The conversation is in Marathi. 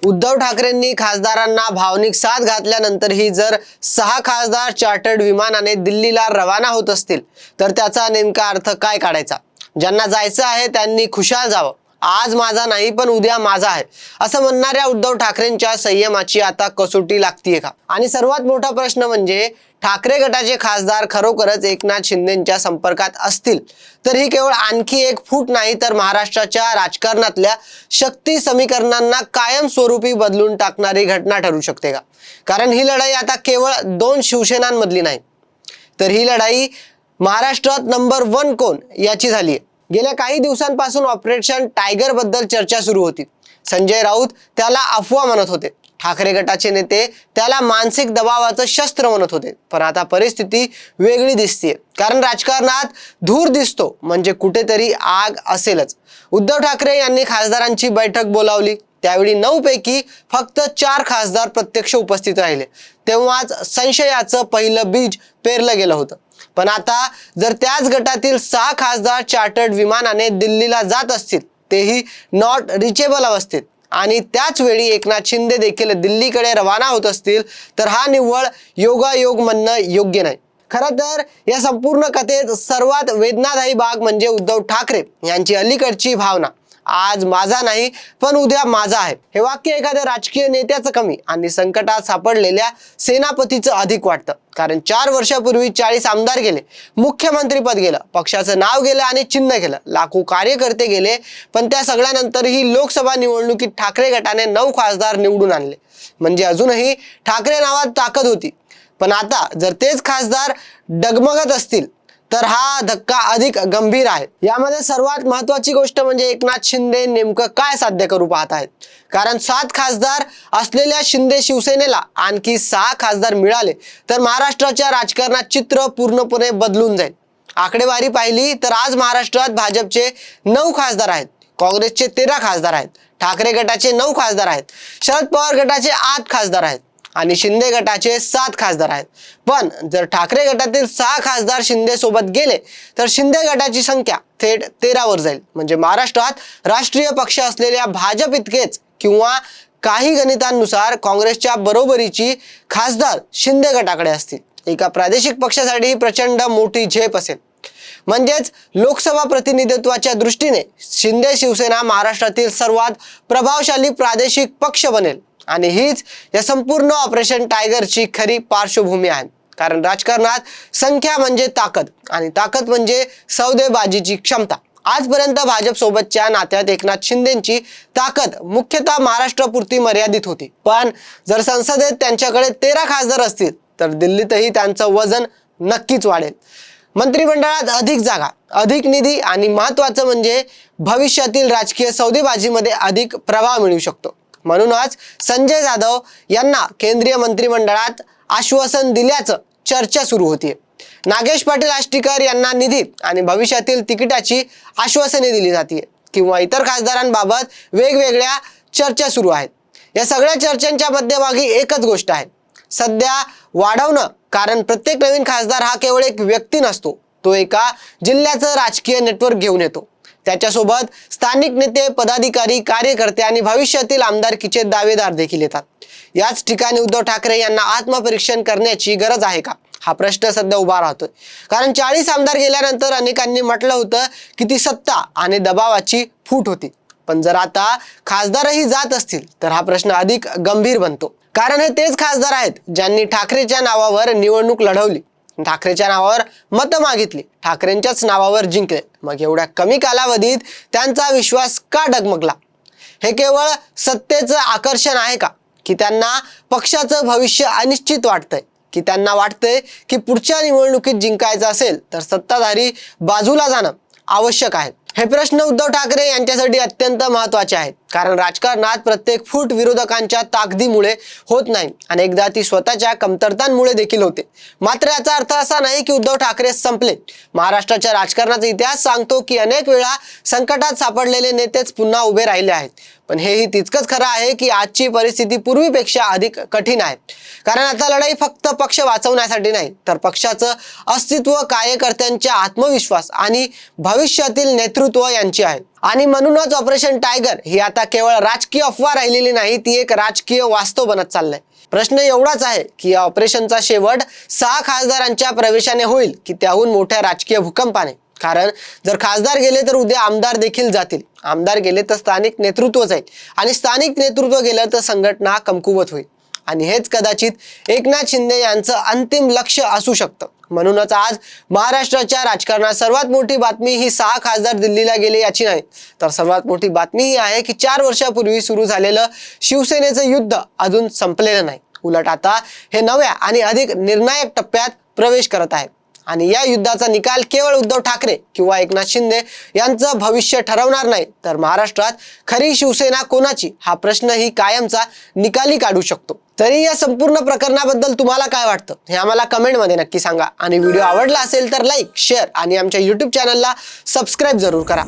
उद्धव ठाकरेंनी खासदारांना भावनिक साथ घातल्यानंतरही जर 6 खासदार चार्टर्ड विमानाने दिल्लीला रवाना होत असतील तर त्याचा नेमका अर्थ काय काढायचा? ज्यांना जायचं आहे त्यांनी खुशाल जावं, आज माझा नाही पण उद्या माझा आहे असं म्हणणाऱ्या उद्धव ठाकरेंच्या संयमाची आता कसोटी लागतीये का? आणि सर्वात मोठा प्रश्न म्हणजे ठाकरे गटाचे खासदार खरोखरच एकनाथ शिंदेच्या संपर्कात असतील तर ही केवळ आणखी एक फूट नाही तर महाराष्ट्राच्या राजकारणातल्या शक्ती समीकरणांना कायमस्वरूपी बदलून टाकणारी घटना ठरू शकते का? कारण ही लढाई आता केवळ 2 शिवसेनांमधली नाही, तर ही लढाई महाराष्ट्रात नंबर 1 कोण याची झाली आहे. गेल्या काही दिवसांपासून ऑपरेशन टायगर बद्दल चर्चा सुरू होती. संजय राऊत त्याला अफवा म्हणत होते, ठाकरे गटाचे नेते त्याला मानसिक दबावाचं शस्त्र म्हणत होते. पण आता परिस्थिती वेगळी दिसतेय, कारण राजकारणात धूर दिसतो म्हणजे कुठेतरी आग असेलच. उद्धव ठाकरे यांनी खासदारांची बैठक बोलावली, त्यावेळी 9 पैकी फक्त 4 खासदार प्रत्यक्ष उपस्थित राहिले. तेव्हाच संशयाचं पहिलं बीज पेरलं गेलं होतं. पण आता जर त्याच गटातील 6 खासदार चार्टर्ड विमानाने दिल्लीला जात असतील, तेही नॉट रिचेबल अवस्थेत, आणि त्याच वेळी एकनाथ शिंदे देखील दिल्लीकडे रवाना होत असतील तर हा निव्वळ योगायोग म्हणणं योग्य नाही. खरं तर या संपूर्ण कथेत सर्वात वेदनादायी भाग म्हणजे उद्धव ठाकरे यांची अलीकडची भावना, आज माझा नाही पण उद्या माझा आहे. हे वाक्य एखाद्या राजकीय नेत्याचं कमी आणि संकटात सापडलेल्या सेनापतीचं अधिक वाटतं. कारण 4 वर्षापूर्वी 40 आमदार गेले, मुख्यमंत्रीपद गेलं, पक्षाचं नाव गेलं आणि चिन्ह गेलं, लाखो कार्यकर्ते गेले, पण त्या सगळ्यानंतरही लोकसभा निवडणुकीत ठाकरे गटाने 9 खासदार निवडून आणले. म्हणजे अजूनही ठाकरे नावात ताकद होती. पण आता जर तेच खासदार डगमगत असतील तर हा धक्का अधिक गंभीर आहे. यामध्ये सर्वात महत्त्वाची गोष्ट म्हणजे एकनाथ शिंदे नेमकं काय साध्य करू पाहत आहेत. कारण 7 खासदार असलेल्या शिंदे शिवसेनेला आणखी 6 खासदार मिळाले तर महाराष्ट्राच्या राजकारणात चित्र पूर्णपणे बदलून जाईल. आकडेवारी पाहिली तर आज महाराष्ट्रात भाजपचे 9 खासदार आहेत, काँग्रेसचे 13 खासदार आहेत, ठाकरे गटाचे 9 खासदार आहेत, शरद पवार गटाचे 8 खासदार आहेत आणि शिंदे गटाचे 7 खासदार आहेत. पण जर ठाकरे गटातील 6 खासदार शिंदे सोबत गेले तर शिंदे गटाची संख्या थेट 13 वर जाईल. म्हणजे महाराष्ट्रात राष्ट्रीय पक्ष असलेल्या भाजप इतकेच किंवा काही गणितांनुसार काँग्रेसच्या बरोबरीची खासदार शिंदे गटाकडे असतील. एका प्रादेशिक पक्षासाठी ही प्रचंड मोठी झेप असेल. म्हणजेच लोकसभा प्रतिनिधित्वाच्या दृष्टीने शिंदे शिवसेना महाराष्ट्रातील सर्वात प्रभावशाली प्रादेशिक पक्ष बनेल. आणि हीच या संपूर्ण ऑपरेशन टायगरची खरी पार्श्वभूमी आहे. कारण राजकारणात संख्या म्हणजे ताकद आणि ताकद म्हणजे सौदेबाजीची क्षमता. आजपर्यंत भाजप सोबतच्या नात्यात एकनाथ शिंदेची ताकद मुख्यतः महाराष्ट्रापुरती मर्यादित होती. पण जर संसदेत त्यांच्याकडे 13 खासदार असतील तर दिल्लीतही त्यांचं वजन नक्कीच वाढेल. मंत्रिमंडळात अधिक जागा, अधिक निधी आणि महत्त्वाचं म्हणजे भविष्यातील राजकीय सौदेबाजीमध्ये अधिक प्रभाव मिळू शकतो. म्हणूनच संजय जाधव यांना केंद्रीय मंत्रिमंडळात आश्वासन दिल्याचं चर्चा सुरू होतीये. नागेश पाटील आष्टीकर यांना निधी आणि भविष्यातील तिकिटाची आश्वासने दिली जाते किंवा इतर खासदारांबाबत वेगवेगळ्या चर्चा सुरू आहेत. या सगळ्या चर्चांच्या मध्यभागी एकच गोष्ट आहे, सध्या वाढवणं. कारण प्रत्येक नवीन खासदार हा केवळ एक व्यक्ती नसतो, तो एका जिल्ह्याचं राजकीय नेटवर्क घेऊन येतो. त्याच्यासोबत स्थानिक नेते, पदाधिकारी, कार्यकर्ते आणि भविष्यातील आमदारकीचे दावेदार देखील येतात. याच ठिकाणी उद्धव ठाकरे यांना आत्मपरीक्षण करण्याची गरज आहे का, हा प्रश्न सध्या उभा राहतोय. कारण 40 आमदार गेल्यानंतर अनेकांनी म्हटलं होतं की ती सत्ता आणि दबावाची फूट होती. पण जर आता खासदारही जात असतील तर हा प्रश्न अधिक गंभीर बनतो. कारण हे तेच खासदार आहेत ज्यांनी ठाकरेच्या नावावर निवडणूक लढवली, ठाकरेच्या नावावर मतं मागितली, ठाकरेंच्याच नावावर जिंकले. मग एवढ्या कमी कालावधीत त्यांचा विश्वास का डगमगला? हे केवळ सत्तेचं आकर्षण आहे का, की त्यांना पक्षाचं भविष्य अनिश्चित वाटतंय, की त्यांना वाटतंय की पुढच्या निवडणुकीत जिंकायचं असेल तर सत्ताधारी बाजूला जाणं आवश्यक आहे? हे प्रश्न उद्धव ठाकरे यांच्यासाठी अत्यंत महत्त्वाचे आहेत. कारण राजकारणात प्रत्येक फूट विरोधकांच्या ताकदीमुळे होत नाही, अनेकदा ती स्वतःच्या कमतरतांमुळे देखील होते. मात्र याचा अर्थ असा नाही की उद्धव ठाकरे संपले. महाराष्ट्राच्या राजकारणाचा इतिहास सांगतो की अनेक वेळा संकटात सापडलेले नेतेच पुन्हा उभे राहिले आहेत. पण हेही तितकंच खरं आहे की आजची परिस्थिती पूर्वीपेक्षा अधिक कठीण आहे. कारण आता लढाई फक्त पक्ष वाचवण्यासाठी नाही, तर पक्षाचं अस्तित्व, कार्यकर्त्यांचा आत्मविश्वास आणि भविष्यातील नेतृत्व यांची आहे. आणि म्हणूनच ऑपरेशन टायगर ही आता केवळ राजकीय अफवा राहिलेली नाही, ती एक राजकीय वास्तव बनत चाललंय. प्रश्न एवढाच आहे की या ऑपरेशनचा शेवट 6 खासदारांच्या प्रवेशाने होईल की त्याहून मोठ्या राजकीय भूकंपाने. कारण जर खासदार गेले तर उद्या आमदार देखील जातील, आमदार गेले तर स्थानिक नेतृत्व जाईल, आणि स्थानिक नेतृत्व गेलं तर संघटना कमकुवत होईल. आणि हेच कदाचित एकनाथ शिंदे यांचं अंतिम लक्ष असू शकतं. म्हणूनच आज महाराष्ट्राच्या राजकारणात सर्वात मोठी बातमी ही 6 खासदार दिल्लीला गेले याची नाही, तर सर्वात मोठी बातमी ही आहे की 4 वर्षापूर्वी सुरू झालेलं शिवसेनेचं युद्ध अजून संपलेलं नाही. उलट आता हे नव्या आणि अधिक निर्णायक टप्प्यात प्रवेश करत आहे. आणि या युद्धाचा निकाल केवळ उद्धव ठाकरे किंवा एकनाथ शिंदे यांचं भविष्य ठरवणार नाही, तर महाराष्ट्रात खरी शिवसेना कोणाची हा प्रश्नही कायमचा निकाली काढू शकतो. तरी या संपूर्ण प्रकरणाबद्दल तुम्हाला काय वाटतं हे आम्हाला कमेंटमध्ये नक्की सांगा. आणि व्हिडिओ आवडला असेल तर लाईक, शेअर आणि आमच्या YouTube चॅनलला सबस्क्राईब जरूर करा.